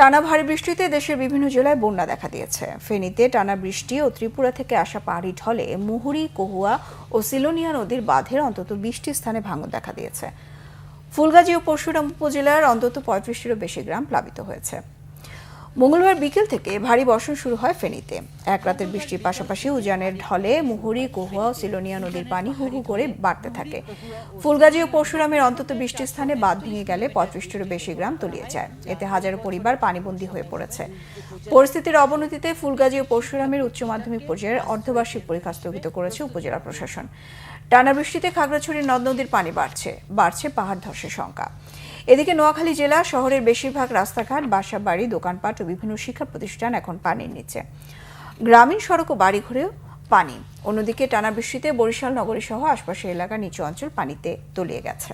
টানা ভারী বৃষ্টিতে দেশের বিভিন্ন জেলায় বন্যা দেখা দিয়েছে। ফেনীতে টানা বৃষ্টি ও ত্রিপুরা থেকে আসা পাহাড়ি ঢলে মুহুরী, কহুয়া ও সিলোনিয়া নদীর বাঁধের অন্তত 20টি স্থানে ভাঙন দেখা দিয়েছে। ফুলগাজী ও পরশুরাম উপজেলার অন্তত 35টিরও বেশি গ্রাম প্লাবিত হয়েছে। মঙ্গলবার বিকেল থেকে ভারী বর্ষণ শুরু হয় ফেনীতে। এক রাতের বৃষ্টির পাশাপাশি উজানের ঢলে মুহুরী, কহুয়া ও সিলোনিয়া নদীর পানি হু হু করে বাড়তে থাকে। ফুলগাজী ও পরশুরামের অন্তত 20টি স্থানে বাঁধ ভেঙে গেলে 35টিরও বেশি গ্রাম তলিয়ে যায়। এতে হাজারো পরিবার পানিবন্দী হয়ে পড়েছে। পরিস্থিতির অবনতিতে ফুলগাজী ও পরশুরামের উচ্চ মাধ্যমিক পর্যায়ের অর্ধবার্ষিক পরীক্ষা স্থগিত করেছে উপজেলা প্রশাসন। টানা বৃষ্টিতে খাগড়াছড়ির নদ নদীর পানি বাড়ছে পাহাড় ধসের শঙ্কা। এদিকে নোয়াখালী জেলা শহরের বেশিরভাগ রাস্তাঘাট, বাসাবাড়ি, দোকানপাট ও বিভিন্ন শিক্ষা প্রতিষ্ঠান এখন পানির নিচে। গ্রামীণ সড়ক ও বাড়িঘরেও পানি। অন্যদিকে টানা বৃষ্টিতে বরিশাল নগরী সহ আশপাশের এলাকার নিচু অঞ্চল পানিতে তলিয়ে গেছে।